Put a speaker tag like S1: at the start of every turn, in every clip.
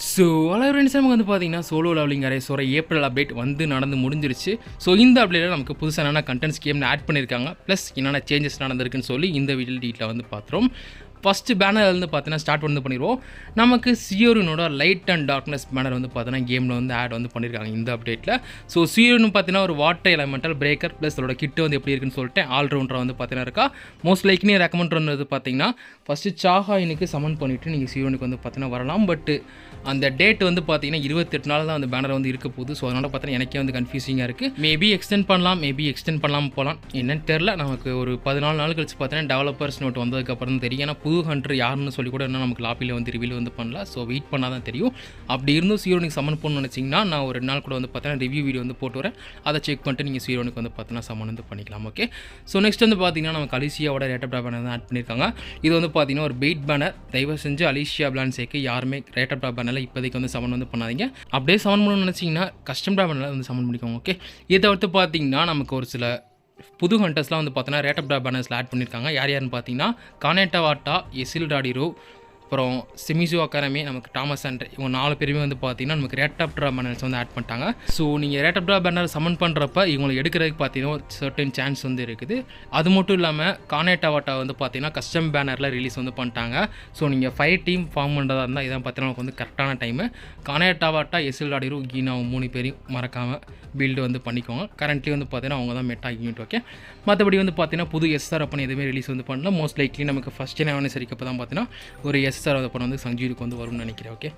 S1: So அவ்வளோ friends நமக்கு வந்து பார்த்தீங்கன்னா சோலோ லெவலிங் அரேஸோட ஏப்ரல் அப்டேட் வந்து நடந்து முடிஞ்சிருச்சு. ஸோ இந்த அப்டேட்டில் நமக்கு புதுசாக என்னென்ன கண்டென்ட்ஸ் கேம்னு ஆட் பண்ணியிருக்காங்க, ப்ளஸ் என்னென்ன சேஞ்சஸ் நடந்திருக்குன்னு சொல்லி இந்த வீடியோ டீட்டில் வந்து பார்த்துரும். ஃபஸ்ட்டு பேனர் வந்து பார்த்தீங்கன்னா ஸ்டார்ட் வந்து பண்ணிடுவோம். நமக்கு சியோரினோட லைட் அண்ட் டார்க்னஸ் பேனர் வந்து பார்த்தீங்கன்னா கேமில் வந்து ஆட் வந்து பண்ணியிருக்காங்க இந்த அப்டேட்டில். ஸோ சியோரின் பார்த்தீங்கன்னா ஒரு வாட்டர் எலமெண்டல் பிரேக்கர் ப்ளஸ் அதோட கிட்டு வந்து எப்படி இருக்குன்னு சொல்லிட்டு ஆல்ரவுண்டராக வந்து பார்த்தீங்கன்னா இருக்கா. மோஸ்ட் லைக்லி ரெக்கமெண்ட் பண்ணுறது பார்த்தீங்கன்னா ஃபஸ்ட்டு சாஹாயினுக்கு சமன் பண்ணிவிட்டு நீங்கள் சியோனுக்கு வந்து பார்த்தீங்கன்னா வரலாம். பட் அந்த டேட் வந்து பார்த்தீங்கன்னா 28 நாள் தான் அந்த பேனர் வந்து இருக்க போகுது. ஸோ அதனால் பார்த்தீங்கன்னா எனக்கே வந்து கன்ஃபியூசிங்காக இருக்குது. மேபி எக்ஸ்டெண்ட் பண்ணலாம் போகலாம் என்னன்னு தெரில. நமக்கு ஒரு 14 நாள் கழிச்சு பார்த்தீங்கன்னா டெவலப்பர்ஸ் நோட் வந்ததுக்கப்புறம் தான் தெரியும். ஏன்னா புது ஹண்டர் யாருன்னு சொல்லி கூட இன்னும் நமக்கு லாபியில் வந்து ரிவீல் வந்து பண்ணல. ஸோ வெயிட் பண்ணால் தான் தெரியும். அப்படி இருந்தும் சியோனுக்கு சமன் பண்ணணும்னு நினச்சிங்கன்னா நான் ஒரு 2 நாள் கூட வந்து பார்த்தீங்கன்னா ரிவ்யூ வீடியோ வந்து போட்டு வரேன். அதை செக் பண்ணிட்டு நீங்கள் சியோனுக்கு வந்து பார்த்தீங்கன்னா சமன் வந்து பண்ணிக்கலாம். ஓகே, ஸோ நெக்ஸ்ட் வந்து பார்த்தீங்கன்னா நமக்கு அலிஷியாவோட ரேட்டப் பேனர் தான் ஆட் பண்ணியிருக்காங்க. இது வந்து பார்த்தீங்கன்னா ஒரு பெயிட் பேனர். தயவு செஞ்சு அலிஷியா பிளான்ஸேக்கு யாருமே ரேட்டப் பேனரில் இப்போதைக்கு வந்து சமன் வந்து பண்ணாதீங்க. அப்படியே சமன் பண்ணணும்னு நினச்சிங்கன்னா கஸ்டம் பேனரில் வந்து சமன் பண்ணிக்கோங்க. ஓகே, இதை தவிர்த்து பார்த்தீங்கன்னா நமக்கு ஒரு சில புது ஹண்டர்ஸ்லாம் வந்து பார்த்தீங்கன்னா ரேட்டப் பேனர்ஸில் ஆட் பண்ணியிருக்காங்க. யாருன்னு பார்த்தீங்கன்னா கானேட்டவாட்டா, எசில் டாடிரோ, அப்புறம் செமிசோ அகாடமி, நமக்கு தாமஸ் அண்ட் இவங்க 4 பேருமே வந்து பார்த்தீங்கன்னா நமக்கு ரேட்டப்ட்ரா பேனர்ஸ் வந்து ஆட் பண்ணிட்டாங்க. ஸோ நீங்கள் ரேட்டப்ட்ரா பேனர் சமன் பண்ணுறப்ப இவங்களை எடுக்கிறதுக்கு பார்த்தீங்கன்னா ஒரு சர்டன் சான்ஸ் வந்து இருக்குது. அது மட்டும் இல்லாமல் கானேட்டவாட்டா வந்து பார்த்தீங்கன்னா கஸ்டம் பேனரில் ரிலீஸ் வந்து பண்ணிட்டாங்க. ஸோ நீங்கள் 5 டீம் ஃபார்ம் பண்ணுறதா இருந்தால் இதான் பார்த்தீங்கன்னா நமக்கு வந்து கரெக்டான டைமு. கானேட்டவாட்டா, எசில் டாடிரோ, கீனா 3 பேரையும் மறக்காமல் பில்டு வந்து பண்ணிக்கோங்க. கரண்ட்லி வந்து பார்த்தீங்கன்னா அவங்க தான் மெட்டா யூனிட். ஓகே, மற்றபடி வந்து பார்த்தீங்கன்னா புது எஸ்ஆர் அப்போ எதுவுமே ரிலீஸ் வந்து பண்ணல. மோஸ்ட் லைக்லி நமக்கு ஃபஸ்ட் ஜென் சரிக்கப்போ தான் பார்த்தீங்கன்னா ஒரு எஸ்ஆர் அப்போ வந்து சஞ்சீருக்கு வந்து வரும்னு நினைக்கிறேன். ஓகே,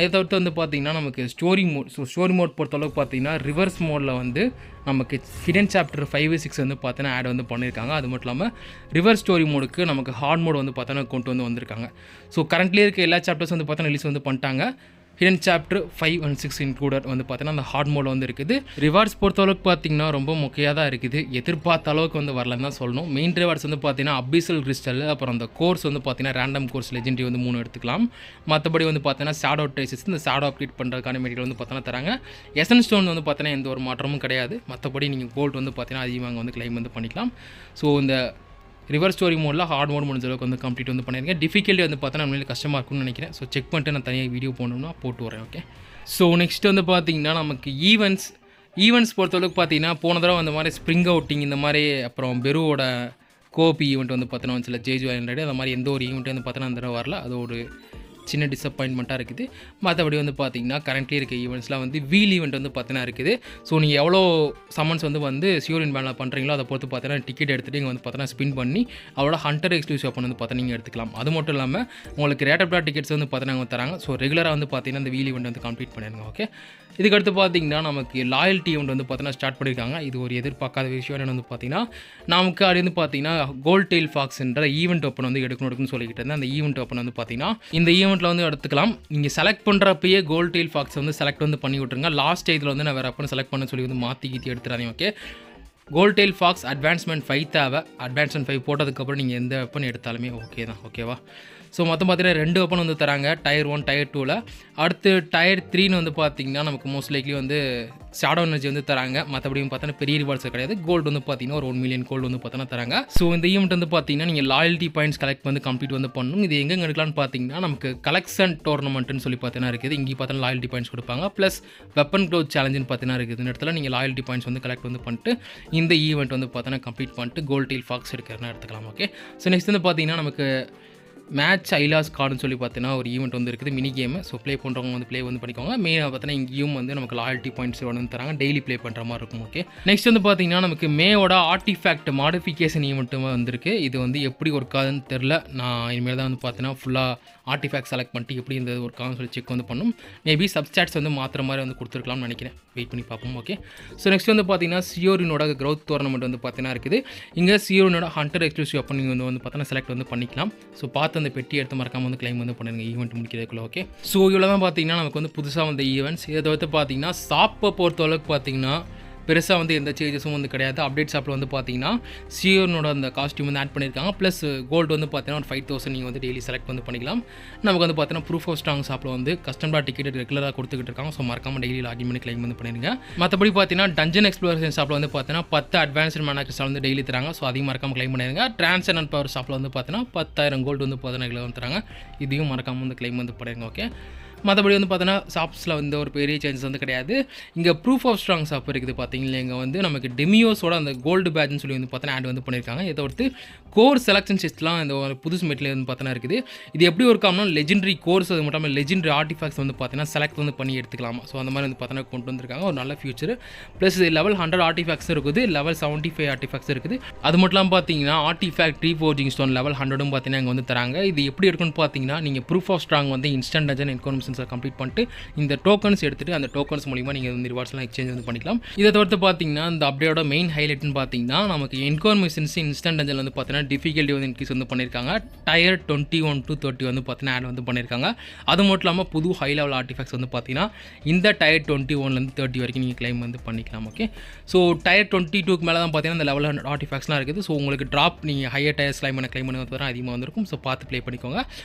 S1: இதை தவிர்த்து வந்து பார்த்திங்கன்னா நமக்கு story mode. So story mode பொறுத்தளவுக்கு பார்த்தீங்கன்னா ரிவர்ஸ் மோடில் வந்து நமக்கு ஹிடன் சாப்டர் 5, 6 வந்து பார்த்தீங்கன்னா ஆட் வந்து பண்ணியிருக்காங்க. அது மட்டும் இல்லாமல் ரிவர்ஸ் ஸ்டோரி மோடுக்கு நமக்கு ஹார்ட் மோட் வந்து பார்த்தீங்கன்னா கொண்டு வந்து வந்திருக்காங்க. ஸோ கரண்ட்லேயே இருக்க எல்லா சாப்டர்ஸ் வந்து பார்த்தீங்கன்னா ரிலீஸ் வந்து பண்ணிட்டாங்க. ஹிடன் சாப்டர் 5 and 6 இன்க்ளூடட் வந்து பார்த்தீங்கன்னா அந்த ஹார்ட் மோட் வந்து இருக்குது. ரிவார்ட்ஸ் பொறுத்தளவுக்கு பார்த்தீங்கன்னா ரொம்ப முக்கியமாக தான் இருக்குது. எதிர்பார்த்த அளவுக்கு வந்து வரலன்னு தான் சொல்லணும். மெயின் ரிவார்ட்ஸ் வந்து பார்த்தீங்கன்னா அபிசல் கிறிஸ்டல், அப்புறம் அந்த கோர்ஸ் வந்து பார்த்தீங்கன்னா ரேண்டம் கோர்ஸ் லெஜெண்டரி வந்து 3 எடுத்துக்கலாம். மற்றபடி வந்து பார்த்தீங்கன்னா ஷேடோ ட்ரேசஸ், இந்த ஷேடோ அப்டேட் பண்ணுறதுக்கான மெட்டீரியல் வந்து பார்த்தீங்கன்னா தராங்க. எசன் ஸ்டோன் வந்து பார்த்தீங்கன்னா எந்த ஒரு மாற்றமும் கிடையாது. மற்றபடி நீங்கள் கோல்டு வந்து பார்த்தீங்கன்னா அதிகமாக வந்து கிளைம் வந்து பண்ணிக்கலாம். ஸோ இந்த ரிவர்ஸ் ஸ்டோரி மோடில் ஹார்ட் மோட் முடிஞ்ச அளவுக்கு வந்து கம்ப்ளீட் வந்து பண்ணியிருக்கேன். டிஃபிகல்ட்டி வந்து பார்த்தா நம்மளுக்கு கஷ்டமாக இருக்கும்னு நினைக்கிறேன். ஸோ செக் பண்ணிட்டு நான் தனியாக வீடியோ போடணும்னா போட்டு வரேன். ஓகே, ஸோ நெக்ஸ்ட் வந்து பார்த்தீங்கன்னா நமக்கு ஈவெண்ட்ஸ் பொறுத்தளவுக்கு பார்த்தீங்கன்னா போன தடவை அந்த மாதிரி ஸ்ப்ரிங் அவுட்டிங் இந்த மாதிரி, அப்புறம் பெருவோட கோபி ஈவெண்ட் வந்து பார்த்தோன்னா சில ஜேஜு ஆல்ரெடி அந்த மாதிரி எந்த ஒரு ஈவெண்ட்டு வந்து பார்த்தோன்னா அந்த தடவை வரல. அது ஒரு சின்ன டிசப்பாயின்மெண்ட்டாக இருக்குது. மற்றபடி வந்து பார்த்தீங்கன்னா கரண்ட்லி இருக்க ஈவெண்ட்ஸ்லாம் வந்து வீல் ஈவெண்ட் வந்து பார்த்தீங்கன்னா இருக்குது. ஸோ நீங்கள் எவ்வளோ சம்மன்ஸ் வந்து சியோரின் பேனில் பண்ணுறீங்களோ அதை பொறுத்து பார்த்தீங்கன்னா டிக்கெட் எடுத்துகிட்டு இங்கே வந்து பார்த்தீங்கன்னா ஸ்பின் பண்ணி அவளோட ஹண்டர் எக்ஸ்க்ளூசிவ் அப்போ வந்து பார்த்தா நீங்கள் எடுத்துக்கலாம். அது மட்டும் இல்லாமல் உங்களுக்கு ரேட்டப்டா டிக்கெட்ஸ் வந்து பார்த்தீங்கன்னா தராங்க. ஸோ ரெகுலராக வந்து பார்த்தீங்கன்னா இந்த வீல் ஈவெண்ட் வந்து கம்ப்ளீட் பண்ணிடுங்க. ஓகே, இதுக்கடுத்து பார்த்தீங்கன்னா நமக்கு லாயல்ட்டி ஈவெண்ட் வந்து பார்த்தீங்கன்னா ஸ்டார்ட் பண்ணியிருக்காங்க. இது ஒரு எதிர்பார்க்காத விஷயம். என்னென்னு வந்து பார்த்தீங்கன்னா நமக்கு அது வந்து பார்த்தீங்கன்னா கோல்ட் டெயில் ஃபாக்ஸ்ன்ற ஈவெண்ட் ஓப்பன் வந்து எடுக்கணும்னு சொல்லிக்கிட்டு இருந்தேன். அந்த ஈவெண்ட் ஓப்பன் வந்து பார்த்தீங்கன்னா இந்த ஈவெண்ட்டில் வந்து எடுத்துக்கலாம். நீங்கள் செலக்ட் பண்ணுறப்பயே கோல்ட் டெயில் ஃபாக்ஸ் வந்து செலக்ட் வந்து பண்ணி விட்ருங்க. லாஸ்ட் இதில் வந்து நான் வேறு அப்போ செலக்ட் பண்ண சொல்லி வந்து மாற்றி எடுத்துறாதீங்க. Okay, gold tail fox advancement 5 தேவை. அட்வான்ஸ்மெண்ட் 5 போட்டதுக்கப்புறம் நீங்கள் எந்த வெப்பன் எடுத்தாலுமே ஓகே தான். ஓகேவா? ஸோ மொத்தம் பார்த்தீங்கன்னா 2 வெப்பன் வந்து தராங்க, டயர் 1 டயர் 2ல். அடுத்து டயர் 3 வந்து பார்த்தீங்கன்னா நமக்கு மோஸ்ட் லைக்லி வந்து ஷேடோ எனர்ஜி வந்து தராங்க. மற்றபடியும் பார்த்தோன்னா பெரிய ரிவார்ட்ஸ் கிடையாது. கோல்டு வந்து பார்த்தீங்கன்னா ஒரு 1 மில்லியன் கோல்டு வந்து பார்த்தோன்னா தராங்க. ஸோ இந்த ஈவெண்ட் வந்து பார்த்தீங்கன்னா நீங்கள் லாயல்ட்டி பாயிண்ட்ஸ் கலெக்ட் வந்து கம்ப்ளீட் வந்து பண்ணணும். இது எங்கே எடுக்கலாம்னு பார்த்தீங்கன்னா நமக்கு கலெக்ஷன் டோர்னமெண்ட்னு சொல்லி பார்த்தீங்கன்னா இருக்குது. இங்கே பார்த்தோன்னா லாயல்ட்டி பாயிண்ட்ஸ் கொடுப்பாங்க. ப்ளஸ் வெப்பன் க்ளோத் சேலஞ்சுன்னு பார்த்தீங்கன்னா இருக்குது. இந்த இடத்துல நீங்கள் லாயல்ட்டி பாயிண்ட்ஸ் வந்து கலெக்ட் வந்து பண்ணிட்டு இந்த ஈவெண்ட் வந்து பார்த்தோன்னா கம்ப்ளீட் பண்ணிட்டு கோல்ட் டெயில் ஃபாக்ஸ் எடுக்கிறனா எடுத்துக்கலாம். ஓகே, ஸோ நெக்ஸ்ட் வந்து பார்த்தீங்கன்னா நமக்கு மேட்ச் ஐலாஸ் கார்டுன்னு சொல்லி பார்த்தீங்கன்னா ஒரு ஈவெண்ட் வந்து இருக்குது, மினி கேமு. ஸோ ப்ளே பண்ணுறவங்க வந்து ப்ளே வந்து பண்ணிக்கோங்க. மெயினாக பார்த்தீங்கன்னா இங்கேயும் வந்து நமக்கு லாயல்ட்டி பாயிண்ட்ஸ் வந்து தராங்க. டெய்லி ப்ளே பண்ணுற மாதிரி இருக்கும். ஓகே, நெக்ஸ்ட் வந்து பார்த்தீங்கன்னா நமக்கு மேயோட ஆர்டிஃபேக்ட் மாடிஃபிகேஷன் ஈவெண்ட்டும் வந்திருக்கு. இது வந்து எப்படி ஒர்க் ஆகுதுன்னு தெரில. நான் இனிமேல் தான் வந்து பார்த்தீங்கன்னா ஃபுல்லாக ஆர்டிஃபேக்ட் செலக்ட் பண்ணிட்டு எப்படி இந்த ஒரு கான்னு சொல்லி செக் வந்து பண்ணும். மேபி சப்ஸ்டாட்ஸ் வந்து மாற்றுற மாதிரி வந்து கொடுத்துருக்கலாம்னு நினைக்கிறேன். வெயிட் பண்ணி பார்ப்போம். ஓகே, ஸோ நெக்ஸ்ட் வந்து பார்த்தீங்கன்னா சியோரினோட க்ரௌத் டோர்னமெண்ட் வந்து பார்த்தீங்கன்னா இருக்குது. இங்கே சியோரினோட ஹண்டர் எக்ஸ்க்ளூசிவ் அப்போ நீங்கள் வந்து பார்த்தீங்கன்னா செலக்ட் வந்து பண்ணிக்கலாம். ஸோ பார்த்து அந்த பெட்டி எடுத்து மறக்காமல் வந்து கிளைம் வந்து பண்ணுங்க ஈவெண்ட் முடிக்கிறதுக்குள்ள. ஓகே, ஸோ இவ்வளோ தான் பார்த்தீங்கன்னா நமக்கு வந்து புதுசாக வந்த ஈவெண்ட்ஸ். இதை வந்து பார்த்தீங்கன்னா ஷாப்பை பொறுத்தளவுக்கு பார்த்தீங்கன்னா பெருசாக வந்து எந்த சேஞ்சஸும் வந்து கிடையாது. அப்டேட் ஷாப்பில் வந்து பார்த்தீங்கன்னா சியோனோட அந்த காஸ்ட்யூம் வந்து ஆட் பண்ணியிருக்காங்க. ப்ளஸ் கோல்டு வந்து பார்த்தீங்கன்னா ஒரு 5000 நீங்கள் வந்து டெய்லி செலக்ட் வந்து பண்ணிக்கலாம். நமக்கு வந்து பார்த்தீங்கன்னா ப்ரூஃப் ஆஃப் ஸ்ட்ராங் ஷாப்பில் வந்து கஸ்டமர் டிக்கெட் ரெகுலராக கொடுத்துக்கிட்டு இருக்காங்க. ஸோ மறக்காமல் டெய்லி லாகின் பண்ணி கிளைம் வந்து பண்ணிடுங்க. மற்றபடி பார்த்தீங்கன்னா டஞ்சன் எக்ஸ்ப்ளோரேஷன் ஷாப்பில் வந்து பார்த்தீங்கன்னா 10 அட்வான்ஸ்டு மேனா கிறிஸ்டல் வந்து டெய்லி தராங்க. ஸோ அதையும் மறக்காமல் கிளைம் பண்ணிடுங்க. டிரான்சென்டன்ட் பவர் ஷாப்பில் வந்து பார்த்தீங்கன்னா 10,000 கோல்டு வந்து 14 வந்து தராங்க. இதையும் மறக்காமல் வந்து கிளைம் வந்து பண்ணிடுங்க. ஓகே, மற்றபடி வந்து பார்த்தீங்கன்னா ஷாப்ஸில் வந்து ஒரு பெரிய சேஞ்சஸ் வந்து கிடையாது. இங்கே ப்ரூஃப் ஆஃப் ஸ்ட்ராங் ஷாப் இருக்குது பார்த்தீங்களா, இங்கே வந்து நமக்கு டெமியோஸோட அந்த கோல்டு பேட்ச்னு சொல்லி வந்து பார்த்தீங்கன்னா ஆட் வந்து பண்ணியிருக்காங்க. இதை ஒருத்து கோர் செலக்ஷன் செஸ்ட்லாம் இந்த ஒரு புதுசு மெட்டில் வந்து பார்த்தீங்கன்னா இருக்குது. இது எப்படி ஒரு காமனா லெஜெண்டரி கோர்ஸ் அது மட்டும் இல்லாமல் லெஜெண்டரி ஆர்டிஃபேக்ட்ஸ் வந்து பார்த்தீங்கன்னா செலக்ட் வந்து பண்ணி எடுத்துக்கலாமா. ஸோ அந்த மாதிரி வந்து பார்த்தீங்கன்னா கொண்டு வந்திருக்காங்க, ஒரு நல்ல ஃபியூச்சர். ப்ளஸ் லெவல் 100 ஆர்டிஃபேக்ட்ஸ் இருக்குது, லெவல் 75 ஆர்டிஃபேக்ட்ஸ் இருக்குது. அது மட்டும் இல்லாமல் பார்த்தீங்கன்னா ஆர்டிஃபேக்ட் ரீஃபோர்ஜிங் ஸ்டோன் லெவல் 100ம் பார்த்தீங்கன்னா இங்கே வந்து தராங்க. இது எப்படி இருக்குன்னு பார்த்தீங்கன்னா நீங்கள் ப்ரூஃப் ஆஃப் ஸ்ட்ராங் வந்து இன்ஸ்டன்ட் டஜன் இன்ஃபர்மேஷன்ஸை கம்ப்ளீட் பண்ணிட்டு இந்த டோக்கன்ஸ் எடுத்துகிட்டு அந்த டோக்கன்ஸ் மூலிமா நீங்கள் வந்து ரிவார்ட்ஸ்லாம் எக்ஸ்சேஞ்ச் வந்து பண்ணிக்கலாம். இதை தவிர்த்து பார்த்தீங்கன்னா இந்த அப்டேட்டோட மெயின் ஹைலைட்னு பார்த்தீங்கன்னா நமக்கு இன்ஃபர்மேஷன்ஸ் இன்ஸ்டன்ட் டஜன் வந்து பார்த்தீங்கன்னா டிஃபிகல்ட்டி வந்து இன்க்ரீஸ் வந்து பண்ணியிருக்காங்க. டயர் 21 to 30 வந்து பார்த்தீங்கன்னா ஆட் வந்து பண்ணியிருக்காங்க. அது மட்டும் இல்லாமல் புது ஹை லெவல் ஆர்டிஃபேக்ட்ஸ் வந்து பார்த்தீங்கன்னா இந்த டயர் 21லேருந்து 30 வரைக்கும் நீங்கள் கிளைம் வந்து பண்ணிக்கலாம். ஓகே, ஸோ டயர் 22க்கு மேலே தான் பார்த்தீங்கன்னா இந்த லெவல் ஆர்டிஃபேக்ட்ஸ்லாம் இருக்குது. ஸோ உங்களுக்கு ட்ராப் நீங்கள் ஹையர் டயர்ஸ் கிளைம் பண்ணி வந்து அதிகமாக வந்திருக்கும். ஸோ பார்த்து ப்ளே பண்ணிக்கோங்க.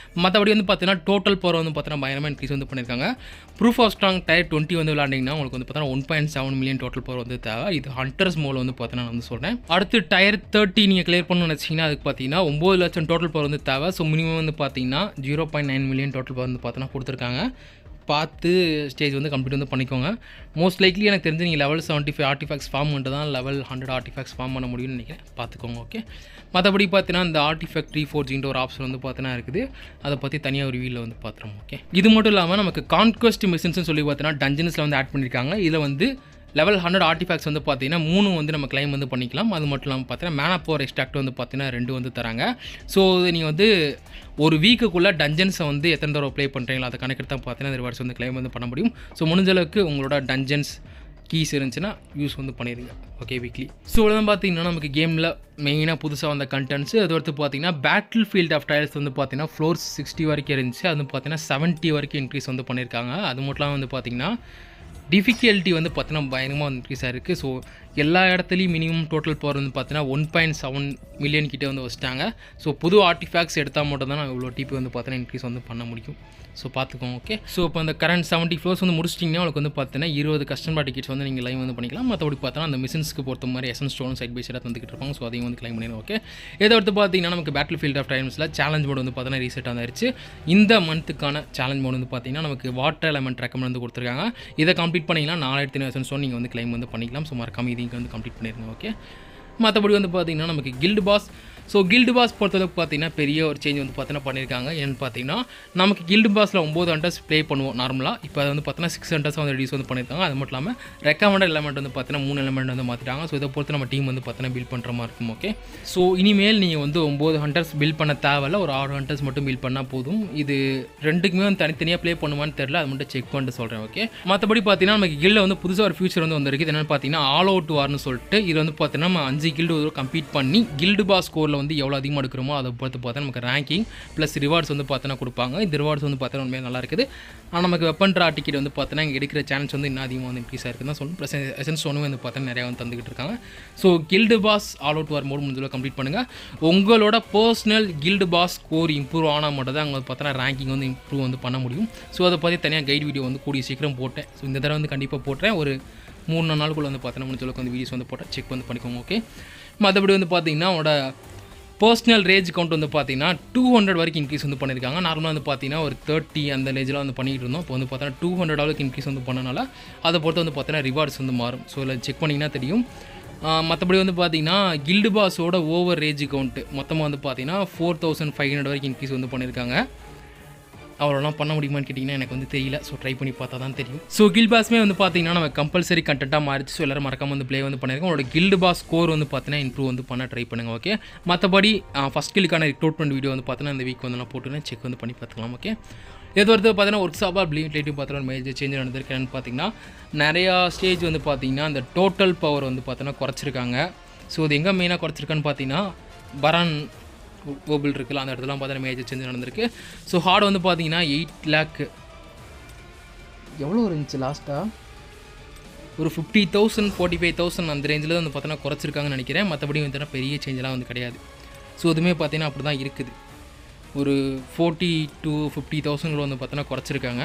S1: மற்றபடி வந்து பார்த்தீங்கன்னா டோட்டல் பவர் வந்து பார்த்தீங்கன்னா பயங்கரமாக இன்க்ரீஸ் வந்து பண்ணியிருக்காங்க. ப்ரூஃப் ஆஃப் ஸ்ட்ராங் டயர் 20 வந்து விளாண்டிங்கன்னா உங்களுக்கு வந்து பார்த்தீங்கன்னா 1.7 மில்லியன் டோட்டல் பவர் வந்து தேவை. இது ஹண்டர்ஸ் மோல் வந்து பார்த்தீங்கன்னா நான் வந்து சொல்கிறேன். அடுத்து டயர் 30 நீங்கள் கிளியர் பண்ணணும்னு வச்சிங்கன்னா அதுக்கு பார்த்தீங்கன்னா 9 லட்சம் டோட்டல் பவர் வந்து தேவை. ஸோ மினிமம் வந்து பார்த்தீங்கன்னா 0.9 மில்லியன் டோட்டல் பவர் வந்து பார்த்தீங்கன்னா கொடுத்துருக்காங்க. பார்த்து ஸ்டேஜ் வந்து கம்ப்ளீட் வந்து பண்ணிக்கோங்க. மோஸ்ட் லைக்லி எனக்கு தெரிஞ்சு நீங்கள் லெவல் 75 ஆர்டிஃபேக்ட்ஸ் ஃபார்ம் பண்ணிட்டு தான் லெவல் 100 ஆர்டிஃபேக்ட்ஸ் ஃபார்ம் பண்ண முடியும்னு நினைக்கிறேன். பார்த்துக்கோங்க. ஓகே, மற்றபடி பார்த்தீங்கன்னா இந்த ஆர்டிஃபேக்ட் ரீஃபோர்ஜிங்கிற ஒரு ஆப்ஷன் வந்து பார்த்தீங்கன்னா இருக்குது. அதை பற்றி தனியாக ஒரு வீடியோவில் வந்து பார்த்துறோம். ஓகே, இது மட்டும் இல்லாமல் நமக்கு கான்குவெஸ்ட் மிஷன்ஸ்னு சொல்லி பார்த்தீங்கன்னா டஞ்சன்ஸில் வந்து ஆட் பண்ணியிருக்காங்க. இதில் வந்து லெவல் 100 ஆர்டிஃபேக்ட்ஸ் வந்து பார்த்தீங்கன்னா 3 வந்து நம்ம கிளைம் வந்து பண்ணிக்கலாம். அது மட்டும் இல்லாமல் பார்த்தீங்கன்னா மேனா பவர் எக்ஸ்ட்ராக்ட் வந்து பார்த்தீங்கன்னா 2 வந்து தராங்க. ஸோ நீங்கள் வந்து ஒரு வீக்குக்குள்ளே டஞ்சன்ஸை வந்து எத்தனை தடவை ப்ளே பண்ணுறீங்களோ அதை கணக்கு தான் பார்த்தீங்கன்னா இந்த ரிவார்ட்ஸ் வந்து கிளைம் வந்து பண்ண முடியும். ஸோ முடிஞ்ச அளவுக்கு உங்களோட டஞ்சன்ஸ் கீஸ் இருந்துச்சுன்னா யூஸ் வந்து பண்ணிடுங்க. Okay, weekly. ஸோ இவ்வளோதான் பார்த்தீங்கன்னா நமக்கு கேமில் மெயினாக புதுசாக வந்த கண்டென்ட்ஸ். அது அடுத்து பார்த்தீங்கன்னா பேட்டில் ஃபீல்ட் ஆஃப் டைல்ஸ் வந்து பார்த்தீங்கன்னா ஃப்ளோர்ஸ் 60 வரைக்கும் இருந்துச்சு. அது பார்த்தீங்கன்னா 70 வரைக்கும் இன்க்ரீஸ் வந்து பண்ணியிருக்காங்க. அது மட்டும் இல்லாமல் வந்து பார்த்தீங்கன்னா டிஃபிகல்ட்டி வந்து பார்த்தீங்கன்னா பயங்கரமாக இன்க்ரீஸ் ஆகிருக்கு. ஸோ எல்லா இடத்துலையும் மினிமம் டோட்டல் பவர் வந்து பார்த்தீங்கன்னா 1.7 மில்லியன் கிட்டே வந்து வச்சுட்டாங்க. ஸோ புது ஆர்டிஃபேக்ட்ஸ் எடுத்தால் மட்டும் தான் நான் இவ்வளோ டிபி வந்து பார்த்தீங்கன்னா இன்க்ரீஸ் வந்து பண்ண முடியும். ஸோ பார்த்துக்கோங்க. ஓகே, ஸோ இப்போ அந்த கரண்ட் 70 ஃப்ளோர்ஸ் வந்து முடிச்சிட்டிங்கன்னா உங்களுக்கு வந்து பார்த்தீங்கன்னா 20 கஸ்டமர் டிக்கெட்ஸ் வந்து நீங்கள் லைவ் வந்து பண்ணிக்கலாம். மற்றபடி பார்த்தோன்னா அந்த மிஷின்ஸ்க்கு பொறுத்த மாதிரி எசன்ஸ் ஸ்டோன் சைட் பை சைடாக வந்துக்கிட்டு இருப்பாங்க. ஸோ அதையும் வந்து கிளைம் பண்ணிடுங்க. ஓகே, இதை அடுத்து பார்த்தீங்கன்னா நமக்கு பேட்டில் ஃபீல்ட் ஆஃப் டைம்ஸில் சேலஞ்ச் மோட் வந்து பார்த்தீங்கன்னா ரீசெட் ஆகிருச்சு. இந்த மந்த்துக்கான சேலஞ்ச் மோட் வந்து பார்த்தீங்கன்னா நமக்கு வாட்டர் எலமெண்ட் ரெக்கமெண்ட் வந்து கொடுத்துருக்காங்க. இதை கம்ப்ளீட் பண்ணிங்கன்னா 4000 எசன்ஸ் ஸ்டோன் நீங்கள் வந்து கிளைம் வந்து பண்ணிக்கலாம். ஸோ மறக்காம இதையும் வந்து கம்ப்ளீட் பண்ணிடுங்க. ஓகே, மற்றபடி வந்து பார்த்தீங்கன்னா நமக்கு guild pass. So guild pass பொறுத்தளவுக்கு பார்த்தீங்கன்னா பெரிய ஒரு சேஞ்ச் வந்து பார்த்தீங்கன்னா பண்ணியிருக்காங்க. ஏன்னு பார்த்தீங்கன்னா நமக்கு கில்டு பாஸில் 9 ஹண்டர்ஸ் ப்ளே பண்ணுவோம் நார்மலாக. இப்போ அதை வந்து பார்த்தீங்கன்னா 6 ஹண்டர்ஸ் வந்து ரெடியூஸ் வந்து பண்ணியிருக்காங்க. அது மட்டும் இல்லாமல் ரெக்கமெண்டட் எலமெண்ட் வந்து பார்த்தீங்கன்னா 3 எலமெண்ட் வந்து மாற்றிட்டாங்க. ஸோ இதை பொறுத்து நம்ம டீம் வந்து பார்த்தீங்கன்னா பில்ட் பண்ணுற மாதிரி இருக்கும். ஓகே, ஸோ இனிமேல் நீங்கள் வந்து 9 ஹண்டர்ஸ் பில்ட் பண்ண தேவையில்ல, ஒரு 6 ஹண்டர்ஸ் மட்டும் பில்ட் பண்ணால் போதும். இது ரெண்டுக்குமே வந்து தனித்தனியாக ப்ளே பண்ணுவான்னு தெரியல, அது மட்டும் செக் பண்ணிட்டு சொல்கிறேன். ஓகே, மற்றபடி பார்த்தீங்கன்னா நமக்கு கில்டில் வந்து புதுசாக ஒரு ஃபியூச்சர் வந்து வந்திருக்கு. என்னென்னு பார்த்தீங்கன்னா ஆல் அவுட் வார்னு சொல்லிட்டு இது வந்து பார்த்தீங்கன்னா நம்ம 5 கில்டு கம்ப்ளீட் பண்ணி கில்டு பாஸ் ஸ்கோரில் வந்து எவ்வளோ அதிகமாக எடுக்கிறோமோ அதை பொறுத்து பார்த்தா நமக்கு ரேங்கிங் ப்ளஸ் ரிவார்ட்ஸ் வந்து பார்த்தீங்கன்னா கொடுப்பாங்க. இந்த ரிவார்ட்ஸ் வந்து பார்த்தீங்கன்னா உண்மையாக நல்லா இருக்குது. ஆனால் நமக்கு வெப்பன் ட்ரா டிக்கெட் வந்து பார்த்தீங்கன்னா இங்கே எடுக்கிற சேலஞ்ச் வந்து இன்னும் அதிகமாக வந்து இன்க்ரீஸ் ஆகிருக்கு தான் சொல்லணும். ப்ளஸ் எசன்ஸ் ஸ்டோனும் வந்து பார்த்தீங்கன்னா நிறையா வந்து தந்துக்கிட்டு இருக்காங்க. So guild pass all out war mode முடிஞ்சளவு கம்ப்ளீட் பண்ணுங்கள். உங்களோட personal guild pass score improve ஆனால் மட்டும் தான் அங்கே பார்த்தீங்கன்னா ரேங்கிங் வந்து இம்ப்ரூவ் வந்து பண்ண முடியும். ஸோ அதை பற்றி தனியாக கைட் வீடியோ வந்து கூடிய சீக்கிரம் போட்டேன். ஸோ இந்த தடவை வந்து கண்டிப்பாக போட்டேன். ஒரு 3-4 நாளுக்குள்ளே வந்து பார்த்தீங்கன்னா முடிஞ்சளவுக்கு வந்து வீடியோஸ் வந்து போட்டேன், செக் வந்து பண்ணிக்கோங்க. ஓகே, மற்றபடி வந்து பார்த்தீங்கன்னா அவனோட பர்சனல் ரேஜ் கவுண்ட் வந்து பார்த்தீங்கன்னா 200 வரைக்கும் இன்க்ரீஸ் வந்து பண்ணியிருக்காங்க. நார்மலாக வந்து பார்த்தீங்கன்னா ஒரு 30 அந்த ரேஜில் வந்து பண்ணிகிட்டு இருந்தோம். இப்போ வந்து பார்த்தீங்கன்னா 200 அளவுக்கு இன்க்ரீஸ் வந்து பண்ணனால அதை பொறுத்து வந்து பார்த்தீங்கன்னா ரிவார்ட்ஸ் வந்து மாறும். ஸோ இதில் செக் பண்ணிங்கன்னா தெரியும். மற்றபடி வந்து பார்த்தீங்கன்னா கில்டு பாஸோட ஓவர் ரேஜ் கவுண்ட்டு மொத்தமாக வந்து பார்த்தீங்கன்னா 4500 வரைக்கும் இன்க்ரீஸ் வந்து பண்ணியிருக்காங்க. அவ்வளோலாம் பண்ண முடியுமான்னு கேட்டிங்கன்னா எனக்கு வந்து தெரியல. ஸோ ட்ரை பண்ணி பார்த்தா தான் தெரியும். ஸோ கில்டு பாஸ்மே வந்து பார்த்தீங்கன்னா நம்ம கம்பல்சரி கண்டென்ட்டாக மாறிச்சு. ஸோ எல்லோரும் மறக்காம வந்து ப்ளே வந்து பண்ணியிருக்கோம். உங்களோட கில்டு பாஸ் ஸ்கோர் வந்து பார்த்தீங்கன்னா இம்ப்ரூவ் வந்து பண்ண ட்ரை பண்ணுங்கள். ஓகே, மற்றபடி ஃபஸ்ட் கில்லுக்கான ரெக்ரூட்மெண்ட் வீடியோ வந்து பார்த்தீங்கன்னா இந்த வீக் வந்து நான் போட்டுருந்தேன், செக் வந்து பண்ணி பார்த்துக்கலாம். ஓகே, இது வந்து பார்த்தீங்கன்னா ஒர்க் ஷாப்பாக ரிலேட்டிவ் பார்த்தீங்கன்னா மேஜர் சேஞ்ச் நடந்திருக்கேன்னு பார்த்தீங்கன்னா நிறையா ஸ்டேஜ் வந்து பார்த்தீங்கன்னா அந்த டோட்டல் பவர் வந்து பார்த்தீங்கன்னா குறைச்சிருக்காங்க. ஸோ இது எங்கே மெயினாக குறைச்சிருக்கான்னு பார்த்தீங்கன்னா பரான் கோபிள் இருக்குல்ல அந்த இடத்துலாம் பார்த்தீங்கன்னா மேஜர் சேஞ்ச் நடந்திருக்கு. ஸோ ஹார்டு வந்து பார்த்தீங்கன்னா 8 lakh எவ்வளோ இருந்துச்சு லாஸ்ட்டாக ஒரு 50,000 45,000 அந்த ரேஞ்சில் வந்து பார்த்தீங்கன்னா குறைச்சிருக்காங்கன்னு நினைக்கிறேன். மற்றபடி வந்து பெரிய சேஞ்செலாம் வந்து கிடையாது. ஸோ இதுவுமே பார்த்தீங்கன்னா அப்படி தான் இருக்குது. ஒரு 40 to 50,000 வந்து பார்த்தீங்கன்னா குறைச்சிருக்காங்க.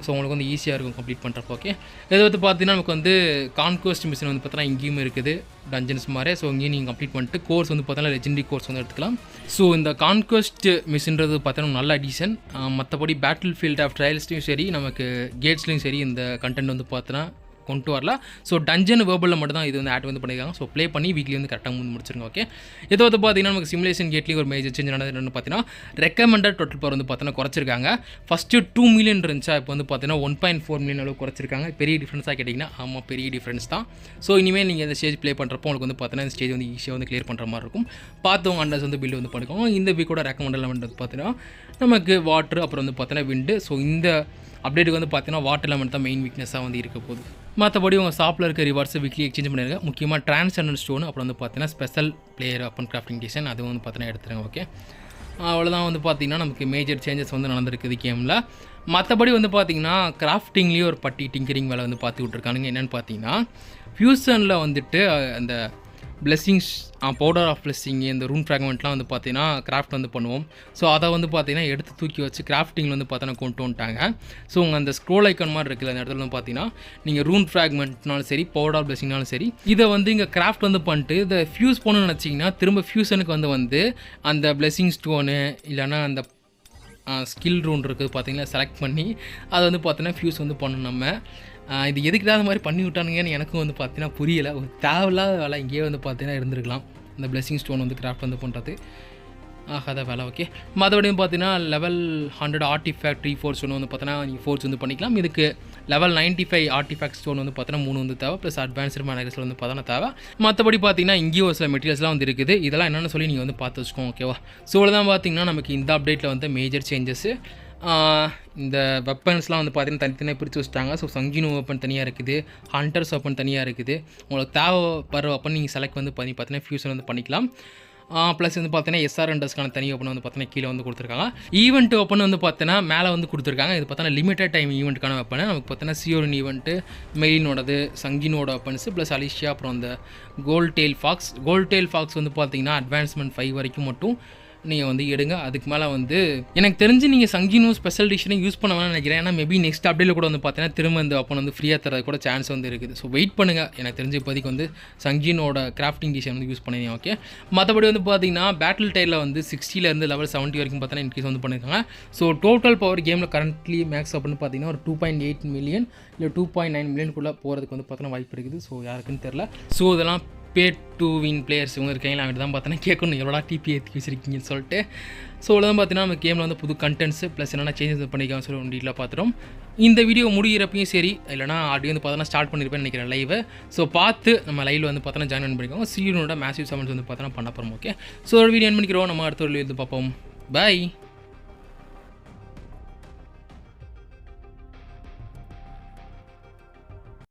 S1: ஸோ உங்களுக்கு வந்து ஈஸியாக இருக்கும் கம்ப்ளீட் பண்ணுறப்போ. ஓகே, இதை வந்து பார்த்தீங்கன்னா நமக்கு வந்து கான்குவஸ்ட் மிஷின் வந்து பார்த்தீங்கன்னா இங்கேயும் இருக்குது டஞ்சன்ஸ் மாதிரி. ஸோ இங்கேயும் நீங்கள் கம்ப்ளீட் பண்ணிட்டு கோர்ஸ் வந்து பார்த்தீங்கன்னா லெஜெண்டரி கோர்ஸ் வந்து எடுத்துக்கலாம். ஸோ இந்த கான்குவஸ்ட் மிஷின்றது பார்த்தீங்கன்னா நல்ல அடிஷன். மற்றபடி பேட்டில் ஃபீல்ட் ஆஃப் ட்ரையல்ஸ்லையும் சரி நமக்கு கேட்ஸ்லையும் சரி இந்த கண்டென்ட் வந்து பார்த்தீங்கன்னா கொண்டு வரலாம். ஸோ டஞ்சன் வேர்பலில் மட்டும் தான் இது வந்து ஆட் வந்து பண்ணியிருக்காங்க. ஸோ ப்ளே பண்ணி வீக்லி வந்து கரெக்டாக வந்து முடிச்சிருங்க. ஓகே, இதை வந்து பார்த்தீங்கன்னா நமக்கு சிமுலேஷன் கேட்லேயும் ஒரு மேஜர் சேஞ்ச் நடந்தது பார்த்தீங்கன்னா ரெக்கமெண்டட் டோட்டல் பவர் வந்து பார்த்தீங்கன்னா குறைச்சிருக்காங்க. ஃபஸ்ட்டு 2 மில்லியன் இருந்துச்சா, இப்போ வந்து பார்த்தீங்கன்னா 1.4 மில்லியன் அளவு குறைச்சிருக்காங்க. பெரிய டிஃப்ரென்ஸாக கேட்டிங்கன்னா ஆமாம் பெரிய டிஃப்ரென்ஸ் தான். ஸோ இனிமேல் நீங்கள் இந்த ஸ்டேஜ் ப்ளே பண்ணுறப்போ உங்களுக்கு வந்து பார்த்தீங்கன்னா இந்த ஸ்டேஜ் வந்து ஈஸியாக வந்து கிளியர் பண்ணுற மாதிரி இருக்கும். பார்த்தவங்க அண்டர்ஸ் வந்து பில்டு வந்து பண்ணிக்கோங்க. இந்த வீக்கோட ரெக்கமெண்டட் வந்து பார்த்தீங்கன்னா நமக்கு வாட்ரு, அப்புறம் வந்து பார்த்தீங்கன்னா விண்டு. ஸோ இந்த அப்டேட்டுக்கு வந்து பார்த்தீங்கன்னா வாட்டர் எலமெண்ட் தான் மெயின் வீக்னஸாக வந்து இருக்க போகுது. மற்றபடி உங்கள் ஷாப்பில் இருக்க ரிவார்ட்ஸை வீக்லி எக்ஸ்சேஞ்ச் பண்ணிடுங்க. முக்கியமாக டிரான்ஸ்ஜெண்டர் ஸ்டோன், அப்புறம் வந்து பார்த்தீங்கன்னா ஸ்பெஷல் பிளேயர் அப்பன் கிராஃப்டிங் டிசைன் அது வந்து பார்த்தீங்கன்னா எடுத்துருங்க. ஓகே, அவ்வளோதான் வந்து பார்த்தீங்கன்னா நமக்கு மேஜர் சேஞ்சஸ் வந்து நடந்திருக்குது கேமில். மற்றபடி வந்து பார்த்தீங்கன்னா கிராஃப்டிங்லேயே ஒரு பட்டி டிங்கரிங் வேலை வந்து பார்த்து விட்ருக்கானுங்க. என்னென்னு பார்த்தீங்கன்னா ஃபியூசனில் வந்துட்டு அந்த பிளெஸ்ஸிங்ஸ் பவுடர் ஆஃப் பிளெஸ்ஸிங் இந்த ரூன் ஃப்ராக்மெண்ட்லாம் வந்து பார்த்தீங்கன்னா கிராஃப்ட் வந்து பண்ணுவோம். ஸோ அதை வந்து பார்த்தீங்கன்னா எடுத்து தூக்கி வச்சு கிராஃப்டிங்கில் வந்து பார்த்தீங்கன்னா கொண்டு வந்துட்டாங்க. ஸோ உங்கள் அந்த ஸ்க்ரோல் ஐக்கான் மாதிரி இருக்குது அந்த இடத்துல வந்து பார்த்தீங்கன்னா நீங்கள் ரூன் ஃப்ராக்மெண்ட்னாலும் சரி பவுடர் ஆஃப் பிளெஸ்ஸிங்னாலும் சரி இதை வந்து இங்கே கிராஃப்ட் வந்து பண்ணிட்டு இதை ஃபியூஸ் பண்ணணும்னு நினச்சிங்கன்னா திரும்ப ஃபியூசனுக்கு வந்து அந்த பிளெஸ்ஸிங் ஸ்டோனு இல்லைனா அந்த ஸ்கில் ரூன் இருக்குது பார்த்தீங்கன்னா செலக்ட் பண்ணி அதை வந்து பார்த்தீங்கன்னா ஃபியூஸ் வந்து பண்ணணும். நம்ம இது எதுக்கு தான் மாதிரி பண்ணி விட்டானுங்கன்னு எனக்கும் வந்து பார்த்தீங்கன்னா புரியலை. ஒரு தேவையில்லாத வேலை இங்கேயே வந்து பார்த்தீங்கன்னா இருந்திருக்கலாம். இந்த பிளெஸ்ஸிங் ஸ்டோன் வந்து கிராஃப்ட் வந்து பண்ணுறது ஆகாத வேலை. ஓகே, மற்றபடியும் பார்த்தீங்கன்னா லெவல் 100 ஆர்டிஃபேக்ட் ரீஃபோர்ஸ் ஸ்டோன் வந்து பார்த்தீங்கன்னா நீங்கள் ஃபோர்ஸ் வந்து பண்ணிக்கலாம். இதுக்கு லெவல் 95 ஆர்டிஃபேக்ட் ஸ்டோன் வந்து பார்த்தீங்கன்னா 3 வந்து தேவை, ப்ளஸ் அட்வான்ஸ்டு மேனேஜர்ஸில் வந்து பார்த்தீங்கன்னா தேவை. மற்றபடி பார்த்தீங்கன்னா இங்கேயும் ஒரு சில மெட்டீரியல்ஸ்லாம் வந்து இருக்குது. இதெல்லாம் என்னென்னு சொல்லி நீங்கள் வந்து பார்த்து வச்சுக்கோங்க. ஓகேவா, ஸோ தான் பார்த்தீங்கன்னா நமக்கு இந்த அப்டேட்டில் வந்து மேஜர் சேஞ்சஸ்ஸு. இந்த வெப்பன்ஸ்லாம் வந்து பார்த்தீங்கன்னா தனித்தனியாக பிரித்து வச்சுட்டாங்க. ஸோ சங்கினோ வெப்பன் தனியாக இருக்குது, ஹண்டர்ஸ் வெப்பன் தனியாக இருக்குது. உங்களுக்கு தேவைப்படுற வெப்பன் நீங்கள் செலக்ட் வந்து பண்ணி பார்த்தீங்கன்னா ஃபியூசன் வந்து பண்ணிக்கலாம். ப்ளஸ் வந்து பார்த்தீங்கன்னா எஸ்ஆர் ஹண்டர்ஸ்க்கான தனி ஓப்பன் வந்து பார்த்தீங்கன்னா கீழே வந்து கொடுத்துருக்காங்க. ஈவெண்ட் ஓப்பன் வந்து பார்த்தீங்கன்னா மேலே வந்து கொடுத்துருக்காங்க. இது பார்த்தீங்கன்னா லிமிட்டட் டைம் ஈவெண்ட்டுக்கான வெப்பன். நமக்கு பார்த்தீங்கன்னா சியோரின் ஈவெண்ட்டு, மெயினோடது, சங்கினோட வெப்பன்ஸு, ப்ளஸ் அலிஷியா, அப்புறம் அந்த கோல்ட் டெயில் ஃபாக்ஸ் வந்து பார்த்தீங்கன்னா அட்வான்ஸ்மெண்ட் 5 வரைக்கும் மட்டும் நீங்கள் வந்து எடுங்க. அதுக்கு மேலே வந்து எனக்கு தெரிஞ்சு நீங்கள் சங்கினோ ஸ்பெஷல் டிஷனை யூஸ் பண்ண வேணாம்னு நினைக்கிறேன். ஏன்னா மேபி நெக்ஸ்ட் அப்டேட்டில் கூட வந்து பார்த்தீங்கன்னா திரும்ப இந்த அப்போ வந்து ஃப்ரீயாக தரது கூட சான்ஸ் வந்து இருக்குது. ஸோ வெயிட் பண்ணுங்கள். எனக்கு தெரிஞ்ச இப்போதைக்கு வந்து சங்கினோட கிராஃப்டிங் டிஷன் வந்து யூஸ் பண்ணிங்க. ஓகே, மற்றபடி வந்து பார்த்தீங்கன்னா பேட்டில் டைலில் வந்து 60 லெவல் 70 வரைக்கும் பார்த்தீங்கன்னா இன்க்ரீஸ் வந்து பண்ணியிருக்காங்க. ஸோ டோட்டல் பவர் கேமில் கரண்ட்லி மேக்ஸ் அப்படின்னு பார்த்தீங்கன்னா ஒரு 2.8 மில்லியன் இல்லை 2.9 மில்லியனுக்குள்ளே போகிறதுக்கு வந்து பார்த்தீங்கன்னா வாய்ப்பு இருக்குது. ஸோ யாருக்குன்னு தெரில. ஸோ இதெல்லாம் பே டு வின் பிளேயர்ஸ் இவங்க இருக்காங்க. அவங்கள்ட்ட தான் பார்த்தீங்கன்னா கேட்கணும் எவ்வளோ டிபி ஏற்றி வச்சிருக்கீங்கன்னு சொல்லிட்டு. ஸோ தான் பார்த்தீங்கன்னா நம்ம கேமில் வந்து புது கண்டென்ட்ஸ் ப்ளஸ் என்னென்ன சேஞ்சஸ் பண்ணிக்காமல் சொல்லி டீட்டெயிலாக பார்த்துட்டோம். இந்த வீடியோ முடிகிறப்பையும் சரி இல்லைனா ஆடியோ வந்து பார்த்தீங்கன்னா ஸ்டார்ட் பண்ணியிருப்பேன்னு நினைக்கிறேன் லைவை. ஸோ பார்த்து நம்ம லைவில் வந்து பார்த்தீங்கன்னா ஜாயின் பண்ணிக்கோங்க. சீனோட மேசிவ் சமன்ஸ் வந்து பார்த்தீங்கன்னா பண்ண போகிறோம். ஓகே, ஸோ ஒரு வீடியோ என் பண்ணிக்கிறோம். நம்ம அடுத்த ஒரு வந்து பார்ப்போம். பாய்.